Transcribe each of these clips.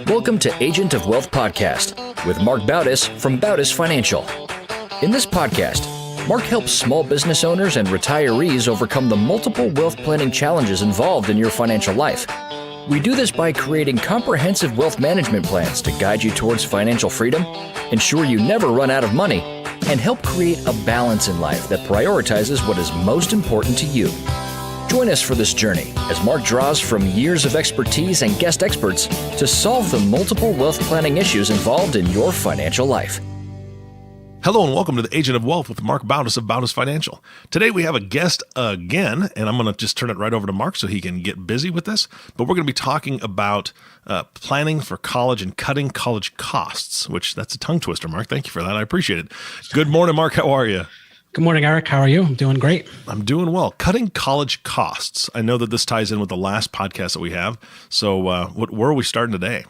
Welcome to Agent of Wealth Podcast with Marc Bautis from Bautis Financial. In this podcast, Marc helps small business owners and retirees overcome the multiple wealth planning challenges involved in your financial life. We do this by creating comprehensive wealth management plans to guide you towards financial freedom, ensure you never run out of money, and help create a balance in life that prioritizes what is most important to you. Join us for this journey as Marc draws from years of expertise and guest experts to solve the multiple wealth planning issues involved in your financial life. Hello and welcome to the Agent of Wealth with Marc Bautis of Bautis Financial. Today we have a guest again, and I'm going to just turn it right over to Marc so he can get busy with this. But we're going to be talking about planning for college and cutting college costs, which that's a tongue twister, Marc. Thank you for that. I appreciate it. Good morning, Marc. How are you? Good morning, Eric. How are you? I'm doing great. I'm doing well. Cutting college costs. I know that this ties in with the last podcast that we have. So where are we starting today?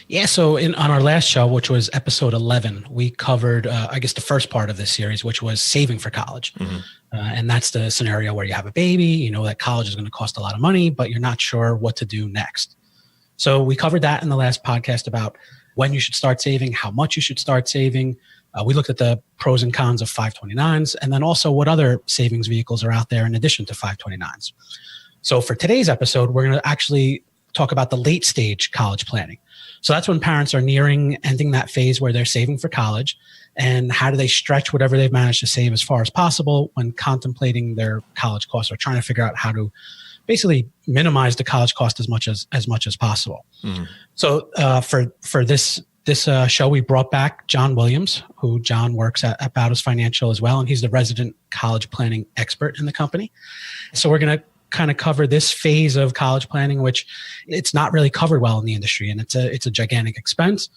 Yeah, so on our last show, which was episode 11, we covered, the first part of this series, which was saving for college. Mm-hmm. And that's the scenario where you have a baby, you know that college is going to cost a lot of money, but you're not sure what to do next. So we covered that in the last podcast about when you should start saving, how much you should start saving. We looked at the pros and cons of 529s, and then also what other savings vehicles are out there in addition to 529s. So for today's episode, we're going to actually talk about the late stage college planning. So that's when parents are ending that phase where they're saving for college, and how do they stretch whatever they've managed to save as far as possible when contemplating their college costs, or trying to figure out how to basically minimize the college cost as much as possible. Mm-hmm. So for this show, we brought back John Williams, who John works at Bautis Financial as well, and he's the resident college planning expert in the company. So we're going to kind of cover this phase of college planning, which it's not really covered well in the industry, and it's a gigantic expense.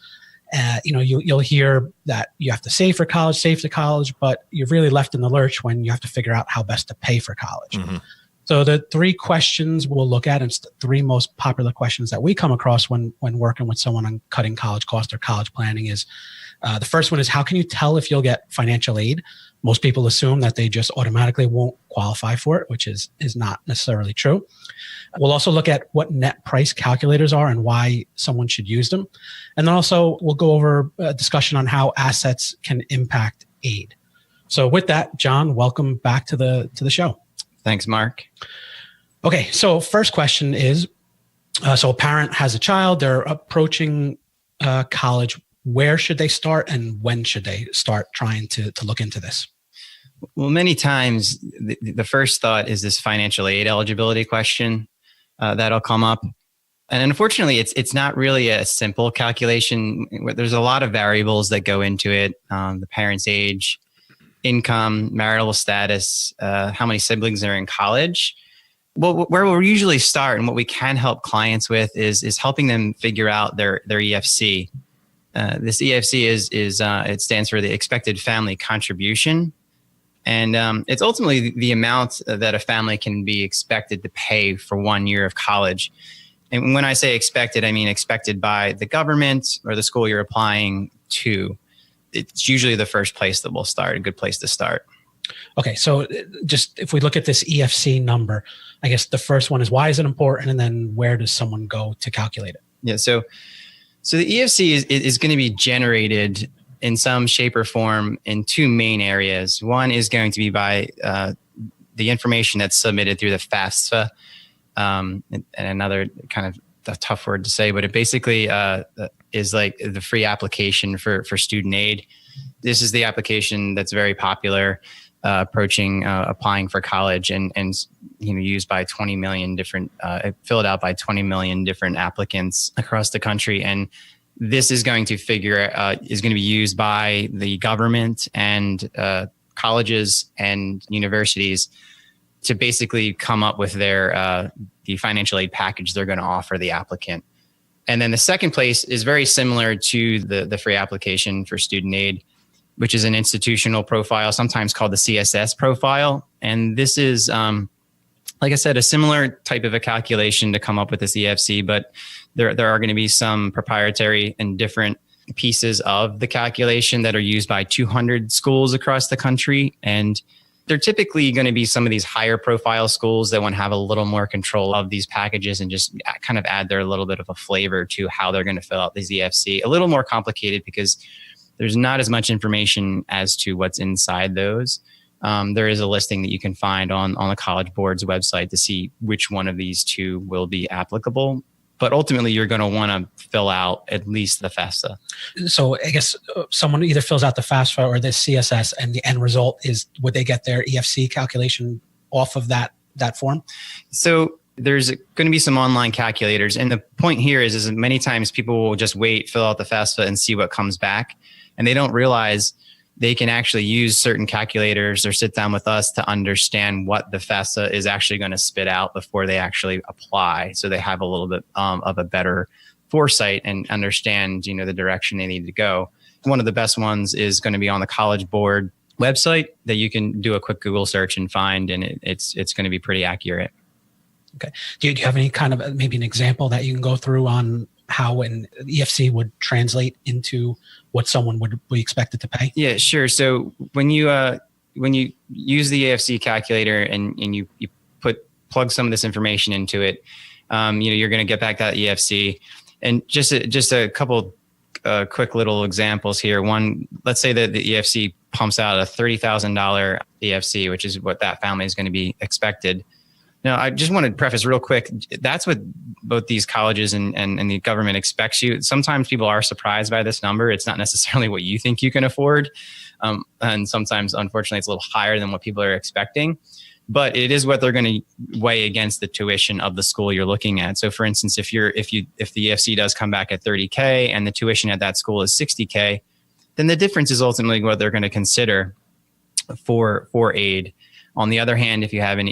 You'll hear that you have to save to college, but you're really left in the lurch when you have to figure out how best to pay for college. Mm-hmm. So the three questions we'll look at, and it's the three most popular questions that we come across when working with someone on cutting college costs or college planning is, the first one is, how can you tell if you'll get financial aid? Most people assume that they just automatically won't qualify for it, which is not necessarily true. We'll also look at what net price calculators are and why someone should use them. And then also we'll go over a discussion on how assets can impact aid. So with that, John, welcome back to the show. Thanks, Marc. Okay, so first question is, so a parent has a child, they're approaching college. Where should they start, and when should they start trying to look into this? Well, many times the first thought is this financial aid eligibility question that'll come up. And unfortunately, it's not really a simple calculation. There's a lot of variables that go into it. The parent's age, income, marital status, how many siblings are in college. Well, where we'll usually start and what we can help clients with is helping them figure out their EFC. This EFC it stands for the expected family contribution. And it's ultimately the amount that a family can be expected to pay for 1 year of college. And when I say expected, I mean expected by the government or the school you're applying to. It's usually the first place that we'll start, a good place to start. Okay, so just if we look at this EFC number, I guess the first one is, why is it important? And then where does someone go to calculate it? Yeah, so the EFC is going to be generated in some shape or form in two main areas. One is going to be by the information that's submitted through the FAFSA, and another kind of a tough word to say, but it basically is like the free application for student aid. This is the application that's very popular, applying for college, and used by 20 million different, filled out by 20 million different applicants across the country. And this is going to is going to be used by the government and colleges and universities to basically come up with the financial aid package they're going to offer the applicant. And then the second place is very similar to the free application for student aid, which is an institutional profile, sometimes called the CSS profile. And this is, like I said, a similar type of a calculation to come up with this EFC, but there are going to be some proprietary and different pieces of the calculation that are used by 200 schools across the country. And they're typically going to be some of these higher profile schools that want to have a little more control of these packages and just kind of add their little bit of a flavor to how they're going to fill out these EFC. A little more complicated because there's not as much information as to what's inside those. There is a listing that you can find on the College Board's website to see which one of these two will be applicable. But ultimately, you're going to want to fill out at least the FAFSA. So I guess someone either fills out the FAFSA or the CSS, and the end result is, would they get their EFC calculation off of that form? So there's going to be some online calculators. And the point here is many times people will just wait, fill out the FAFSA and see what comes back. And they don't realize they can actually use certain calculators or sit down with us to understand what the FAFSA is actually going to spit out before they actually apply. So they have a little bit of a better foresight and understand, the direction they need to go. One of the best ones is going to be on the College Board website that you can do a quick Google search and find, and it's going to be pretty accurate. Okay. Do you have any kind of maybe an example that you can go through on how an EFC would translate into what someone would be expected to pay? Yeah, sure. So when you use the EFC calculator and you plug some of this information into it, you're going to get back that EFC. And just a couple quick little examples here. One, let's say that the EFC pumps out a $30,000 EFC, which is what that family is going to be expected. Now, I just want to preface real quick, that's what both these colleges and the government expects you. Sometimes people are surprised by this number. It's not necessarily what you think you can afford. And sometimes, unfortunately, it's a little higher than what people are expecting. But it is what they're going to weigh against the tuition of the school you're looking at. So, for instance, if the EFC does come back at $30K and the tuition at that school is $60K, then the difference is ultimately what they're going to consider for aid. On the other hand, if an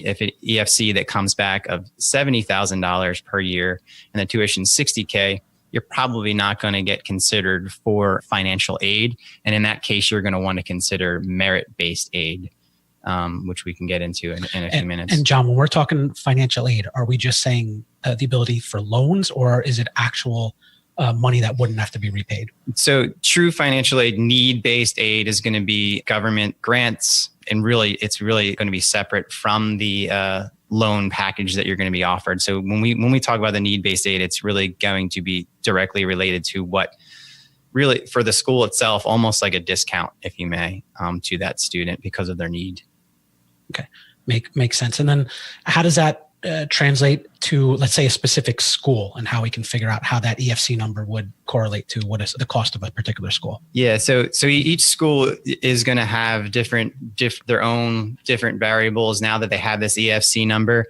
EFC that comes back of $70,000 per year and the tuition is $60K, you're probably not going to get considered for financial aid. And in that case, you're going to want to consider merit-based aid, which we can get into in a few minutes. And John, when we're talking financial aid, are we just saying the ability for loans, or is it actual money that wouldn't have to be repaid? So true financial aid, need-based aid is going to be government grants. And it's really going to be separate from the loan package that you're going to be offered. So when we talk about the need-based aid, it's really going to be directly related to what really for the school itself, almost like a discount, if you may, to that student because of their need. Okay, makes sense. And then how does that translate to, let's say, a specific school, and how we can figure out how that EFC number would correlate to what is the cost of a particular school? Yeah, so each school is going to have their own different variables now that they have this EFC number.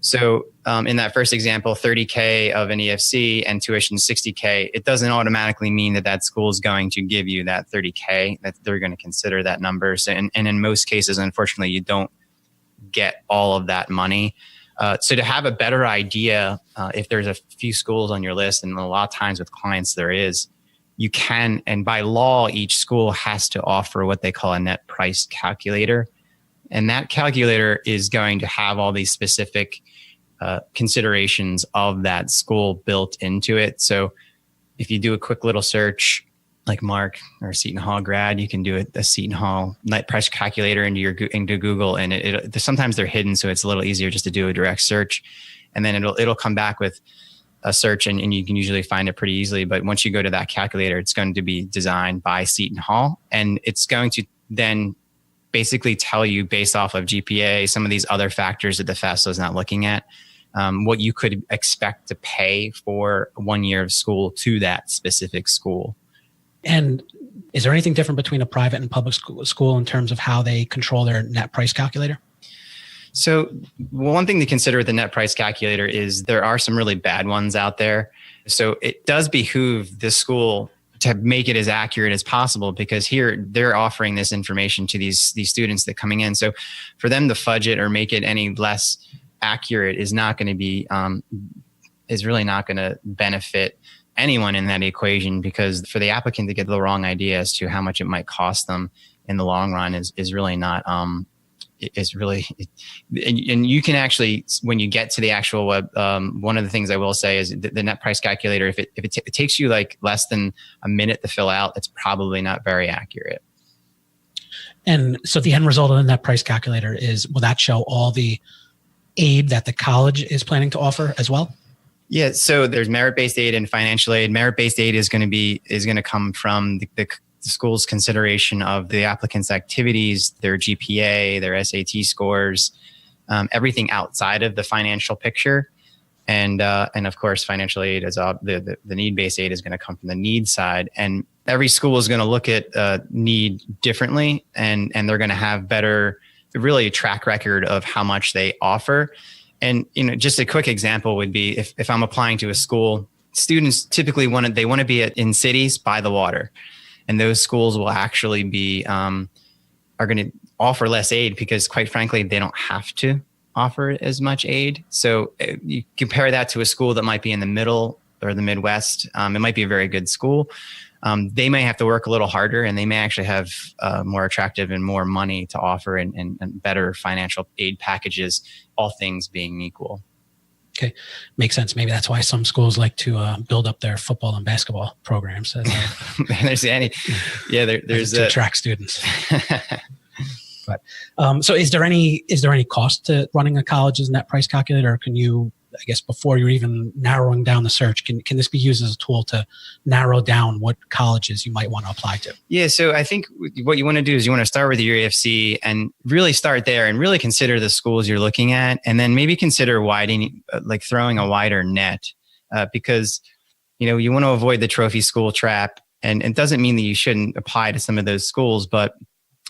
So in that first example, $30K of an EFC and tuition $60K, it doesn't automatically mean that school is going to give you that $30K, that they're going to consider that number. So, and in most cases, unfortunately, you don't get all of that money. So to have a better idea, if there's a few schools on your list, and a lot of times with clients there is, you can, and by law, each school has to offer what they call a net price calculator. And that calculator is going to have all these specific considerations of that school built into it. So if you do a quick little search, like Mark or a Seton Hall grad, you can do a Seton Hall net price calculator into Google, and it sometimes they're hidden, so it's a little easier just to do a direct search, and then it'll come back with a search, and you can usually find it pretty easily. But once you go to that calculator, it's going to be designed by Seton Hall, and it's going to then basically tell you, based off of GPA, some of these other factors that the FAFSA is not looking at, what you could expect to pay for 1 year of school to that specific school. And is there anything different between a private and public school in terms of how they control their net price calculator? So one thing to consider with the net price calculator is there are some really bad ones out there. So it does behoove the school to make it as accurate as possible, because here they're offering this information to these students that are coming in. So for them to fudge it or make it any less accurate is not going to be, is really not going to benefit anyone in that equation, because for the applicant to get the wrong idea as to how much it might cost them in the long run is really not, and you can actually, when you get to the actual web, one of the things I will say is the net price calculator, if it takes you like less than a minute to fill out, it's probably not very accurate. And so the end result in that price calculator will that show all the aid that the college is planning to offer as well? Yeah. So there's merit-based aid and financial aid. Merit-based aid is going to come from the school's consideration of the applicant's activities, their GPA, their SAT scores, everything outside of the financial picture. And of course, financial aid is the need-based aid is going to come from the need side. And every school is going to look at need differently, and they're going to have really a track record of how much they offer. And just a quick example would be if I'm applying to a school, students typically want to be in cities by the water, and those schools will actually be are going to offer less aid because, quite frankly, they don't have to offer as much aid. So you compare that to a school that might be in the middle or the Midwest. It might be a very good school. They may have to work a little harder, and they may actually have more attractive and more money to offer and better financial aid packages, all things being equal. Okay. Makes sense. Maybe that's why some schools like to build up their football and basketball programs. There's to attract students. But so is there any cost to running a college's net price calculator? Or can you, I guess, before you're even narrowing down the search, can this be used as a tool to narrow down what colleges you might want to apply to? Yeah. So I think what you want to do is you want to start with your EFC and really start there and really consider the schools you're looking at, and then maybe consider widening, like throwing a wider net, because you want to avoid the trophy school trap. And it doesn't mean that you shouldn't apply to some of those schools, but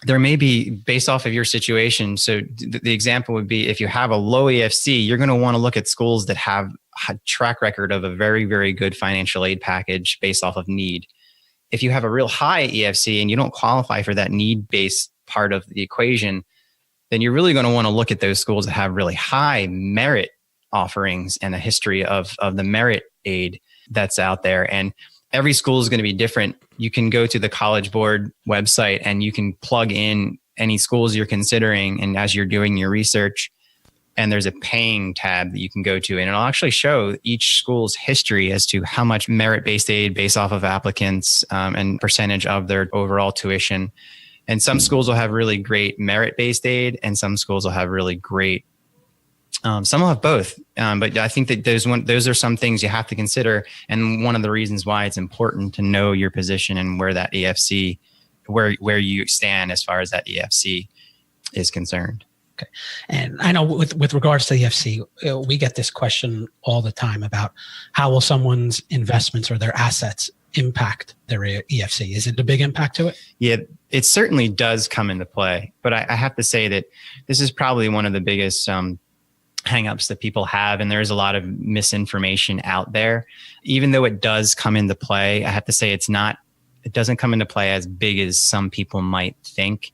there may be, based off of your situation. So the example would be if you have a low EFC, you're going to want to look at schools that have a track record of a very, very good financial aid package based off of need. If you have a real high EFC and you don't qualify for that need-based part of the equation, then you're really going to want to look at those schools that have really high merit offerings and a history of the merit aid that's out there. And every school is going to be different. You can go to the College Board website and you can plug in any schools you're considering. And as you're doing your research, and there's a paying tab that you can go to, and it'll actually show each school's history as to how much merit-based aid based off of applicants and percentage of their overall tuition. And some schools will have really great merit-based aid, and some schools will have really great some will have both, but I think that those are some things you have to consider, and one of the reasons why it's important to know your position and where that EFC, where you stand as far as that EFC is concerned. Okay, and I know with regards to the EFC, we get this question all the time about how will someone's investments or their assets impact their EFC? Is it a big impact to it? Yeah, it certainly does come into play, but I have to say that this is probably one of the biggest hangups that people have, and there's a lot of misinformation out there. Even though it does come into play, I have to say it doesn't come into play as big as some people might think.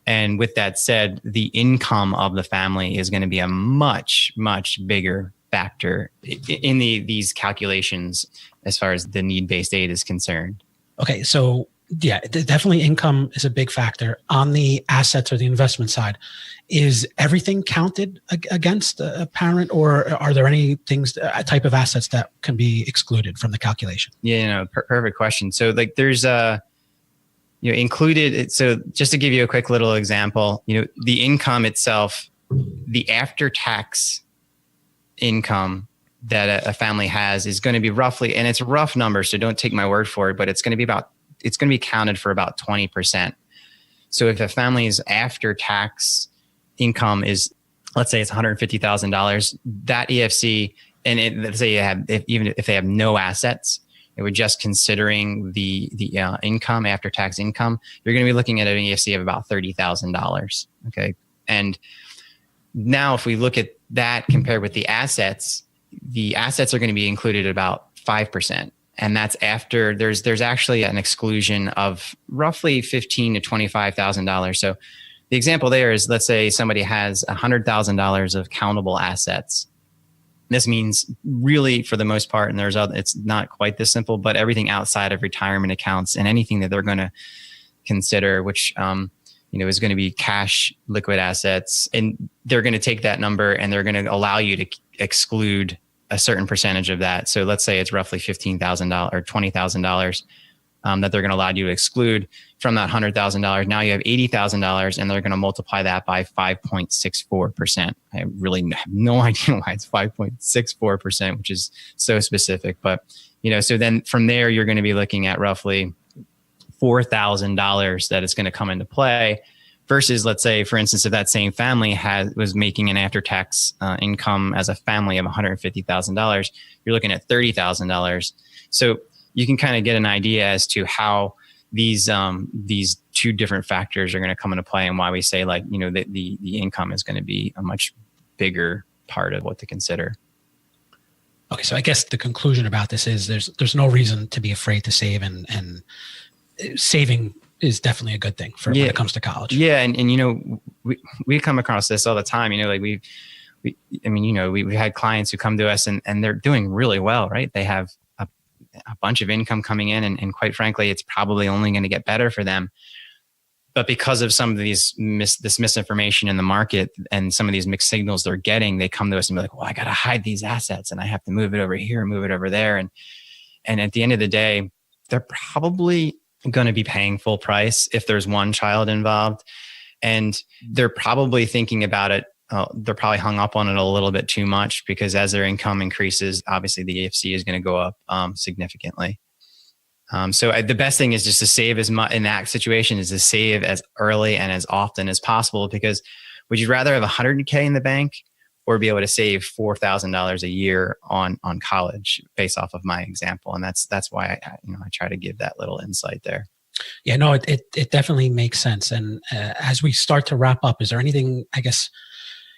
And with that said, the income of the family is going to be a much, much bigger factor in these calculations as far as the need-based aid is concerned. Okay, so yeah, definitely income is a big factor. On the assets or the investment side, is everything counted against a parent, or are there any things, a type of assets that can be excluded from the calculation? Yeah, perfect question. So like there's included. So just to give you a quick little example, the income itself, the after-tax income that a family has is going to be roughly, and it's a rough number, so don't take my word for it, but it's going to be counted for about 20%. So if a family's after-tax income is, let's say it's $150,000, that EFC, and let's say even if they have no assets, it would just considering the income, after-tax income, you're going to be looking at an EFC of about $30,000. Okay, and now if we look at that compared with the assets are going to be included at about 5%. And that's after there's actually an exclusion of roughly $15,000 to $25,000. So the example there is, let's say somebody has $100,000 of countable assets. This means really, for the most part, and it's not quite this simple, but everything outside of retirement accounts and anything that they're going to consider, which is going to be cash, liquid assets, and they're going to take that number and they're going to allow you to exclude a certain percentage of that. So let's say it's roughly $15,000 or $20,000. that they're going to allow you to exclude from that $100,000. Now you have $80,000, and they're going to multiply that by 5.64%. I really have no idea why it's 5.64%, which is so specific. But, so then from there, you're going to be looking at roughly $4,000 that it's going to come into play. Versus, let's say, for instance, if that same family was making an after-tax income as a family of $150,000, you're looking at $30,000. So you can kind of get an idea as to how these two different factors are going to come into play, and why we say the income is going to be a much bigger part of what to consider. Okay, so I guess the conclusion about this is there's no reason to be afraid to save, and saving is definitely a good thing when it comes to college. Yeah, and we come across this all the time. We've had clients who come to us and they're doing really well, right? They have a bunch of income coming in, and quite frankly, it's probably only going to get better for them. But because of some of this misinformation in the market and some of these mixed signals they're getting, they come to us and be like, well, I got to hide these assets, and I have to move it over here, move it over there. And at the end of the day, they're probably going to be paying full price if there's one child involved. And they're probably thinking about it. They're probably hung up on it a little bit too much, because as their income increases, obviously the EFC is going to go up significantly. So the best thing is just to save as much in that situation, is to save as early and as often as possible. Because would you rather have $100K in the bank, or be able to save $4,000 a year on college, based off of my example? And that's why I try to give that little insight there. Yeah, no, it definitely makes sense. And as we start to wrap up, is there anything, I guess,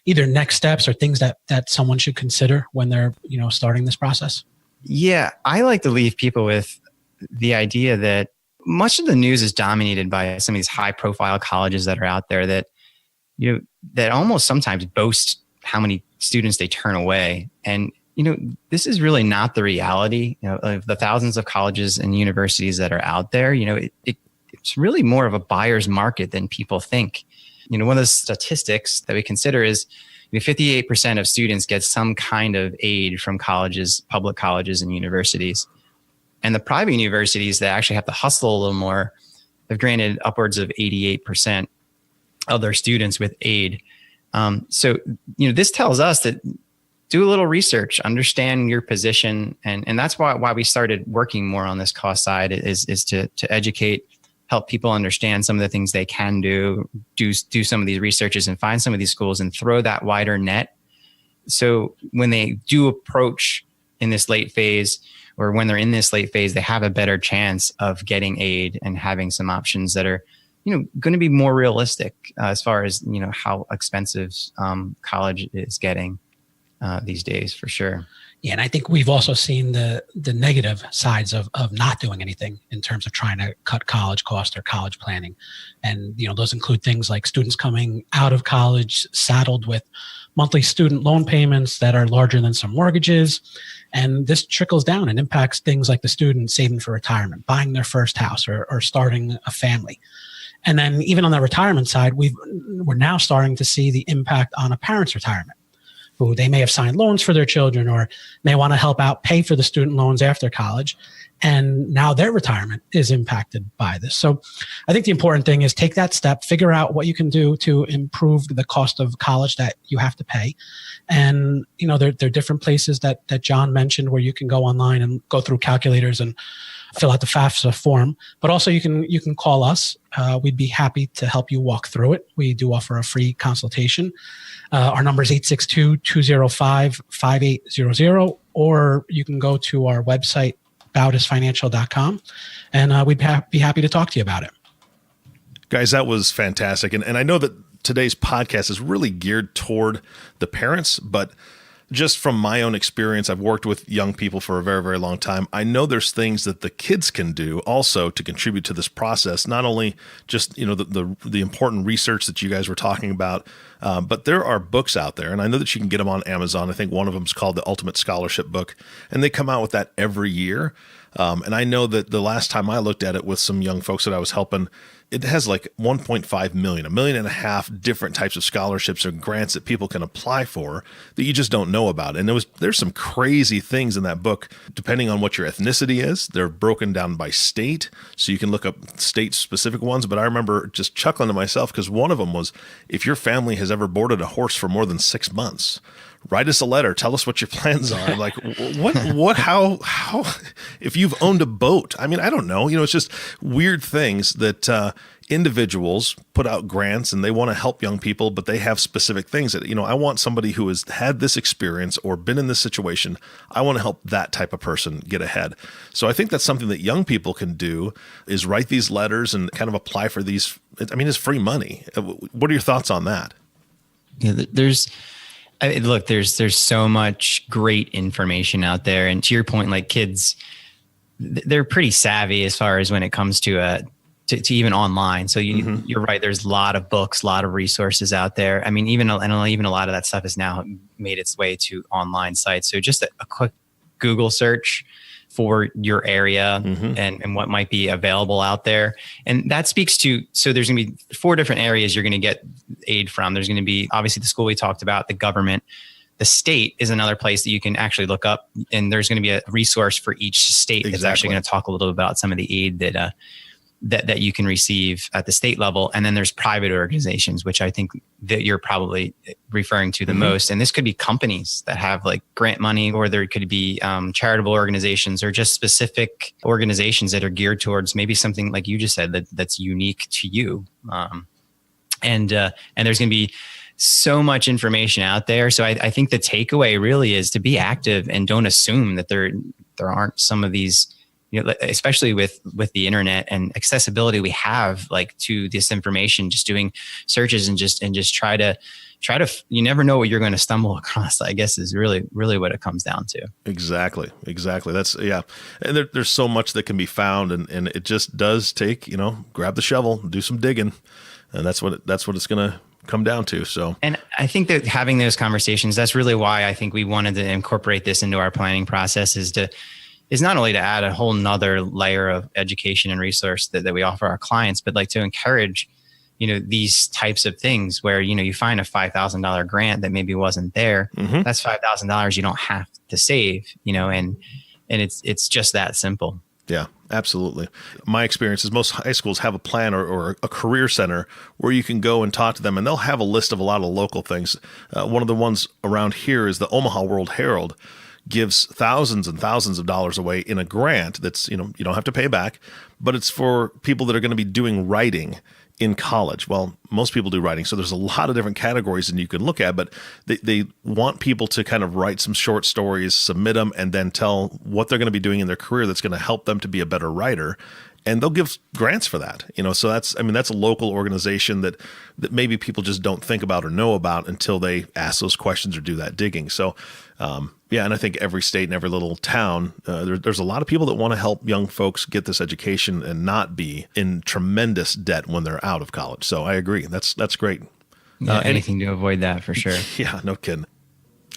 either next steps or things that someone should consider when they're, starting this process? Yeah, I like to leave people with the idea that much of the news is dominated by some of these high profile colleges that are out there that, that almost sometimes boast how many students they turn away. And, this is really not the reality of the thousands of colleges and universities that are out there. It's really more of a buyer's market than people think. One of the statistics that we consider is 58% of students get some kind of aid from colleges, public colleges and universities. And the private universities that actually have to hustle a little more have granted upwards of 88% of their students with aid. So, this tells us that do a little research, understand your position. And that's why we started working more on this cost side is to educate, help people understand some of the things they can do some of these researches and find some of these schools and throw that wider net. So when they do approach in this late phase, or when they're in this late phase, they have a better chance of getting aid and having some options that are, going to be more realistic as far as, how expensive college is getting these days, for sure. Yeah, and I think we've also seen the negative sides of not doing anything in terms of trying to cut college costs or college planning. And, those include things like students coming out of college saddled with monthly student loan payments that are larger than some mortgages. And this trickles down and impacts things like the student saving for retirement, buying their first house, or starting a family. And then even on the retirement side, we're now starting to see the impact on a parent's retirement, who they may have signed loans for their children or may want to help out pay for the student loans after college. And now their retirement is impacted by this. So I think the important thing is take that step, figure out what you can do to improve the cost of college that you have to pay. And, there are different places that John mentioned where you can go online and go through calculators and fill out the FAFSA form. But also you can call us. We'd be happy to help you walk through it. We do offer a free consultation. Our number is 862-205-5800, or you can go to our website, bautisfinancial.com, and we'd be happy to talk to you about it. Guys, that was fantastic. And I know that today's podcast is really geared toward the parents, but just from my own experience, I've worked with young people for a very, very long time. I know there's things that the kids can do also to contribute to this process, not only just, the important research that you guys were talking about, but there are books out there, and I know that you can get them on Amazon. I think one of them is called The Ultimate Scholarship Book, and they come out with that every year. And I know that the last time I looked at it with some young folks that I was helping, it has like 1.5 million, 1.5 million different types of scholarships or grants that people can apply for that you just don't know about. And there's some crazy things in that book, depending on what your ethnicity is. They're broken down by state, so you can look up state-specific ones. But I remember just chuckling to myself because one of them was, if your family has ever boarded a horse for more than 6 months, write us a letter. Tell us what your plans are. I'm like, how, if you've owned a boat, I mean, I don't know. It's just weird things that individuals put out grants and they want to help young people, but they have specific things that, I want somebody who has had this experience or been in this situation. I want to help that type of person get ahead. So I think that's something that young people can do, is write these letters and kind of apply for these. I mean, it's free money. What are your thoughts on that? Yeah, there's so much great information out there. And to your point, like kids, they're pretty savvy as far as when it comes to even online. So you're right. There's a lot of books, a lot of resources out there. I mean, even a lot of that stuff has now made its way to online sites. So just a quick Google search for your area and what might be available out there. And that speaks to, so there's going to be 4 different areas you're going to get aid from. There's going to be obviously the school we talked about, the government. The state is another place that you can actually look up, and there's going to be a resource for each state that's actually going to talk a little bit about some of the aid that you can receive at the state level. And then there's private organizations, which I think that you're probably referring to the most. And this could be companies that have like grant money, or there could be charitable organizations, or just specific organizations that are geared towards maybe something like you just said that's unique to you. And there's going to be so much information out there. So I think the takeaway really is to be active and don't assume that there aren't some of these, especially with the internet and accessibility we have like to this information, just doing searches and just try to, you never know what you're going to stumble across, I guess, is really, really what it comes down to. Exactly. That's, yeah. And there's so much that can be found, and it just does take, grab the shovel, do some digging, and that's what it's going to come down to. So, and I think that having those conversations, that's really why I think we wanted to incorporate this into our planning process, is not only to add a whole nother layer of education and resource that we offer our clients, but like to encourage, these types of things where, you find a $5,000 grant that maybe wasn't there. That's $5,000 you don't have to save, and it's just that simple. Yeah, absolutely. My experience is most high schools have a plan or a career center where you can go and talk to them, and they'll have a list of a lot of local things. One of the ones around here is the Omaha World Herald gives thousands and thousands of dollars away in a grant that's, you don't have to pay back, but it's for people that are going to be doing writing in college. Well, most people do writing, so there's a lot of different categories that you can look at, but they want people to kind of write some short stories, submit them, and then tell what they're going to be doing in their career that's going to help them to be a better writer. And they'll give grants for that, so that's a local organization that maybe people just don't think about or know about until they ask those questions or do that digging. So, yeah, and I think every state and every little town, there's a lot of people that want to help young folks get this education and not be in tremendous debt when they're out of college. So I agree. That's great. Yeah, anything to avoid that for sure. Yeah, no kidding.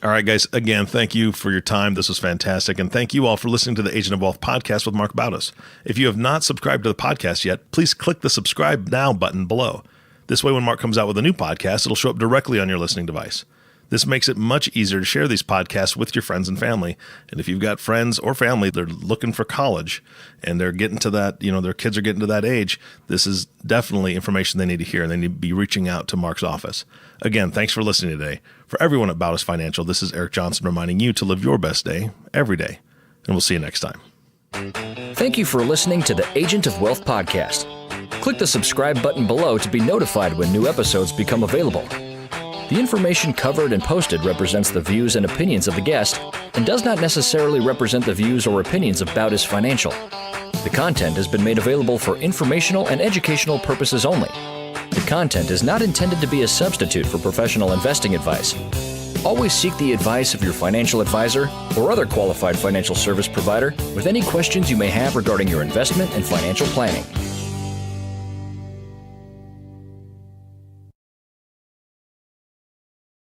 All right, guys, again, thank you for your time. This was fantastic. And thank you all for listening to the Agent of Wealth podcast with Marc Bautis. If you have not subscribed to the podcast yet, please click the subscribe now button below. This way, when Marc comes out with a new podcast, it'll show up directly on your listening device. This makes it much easier to share these podcasts with your friends and family. And if you've got friends or family that are looking for college and they're getting to that, their kids are getting to that age, this is definitely information they need to hear, and they need to be reaching out to Marc's office. Again, thanks for listening today. For everyone at Bautis Financial, this is Eric Johnson reminding you to live your best day every day. And we'll see you next time. Thank you for listening to the Agent of Wealth podcast. Click the subscribe button below to be notified when new episodes become available. The information covered and posted represents the views and opinions of the guest and does not necessarily represent the views or opinions of Bautis Financial. The content has been made available for informational and educational purposes only. The content is not intended to be a substitute for professional investing advice. Always seek the advice of your financial advisor or other qualified financial service provider with any questions you may have regarding your investment and financial planning.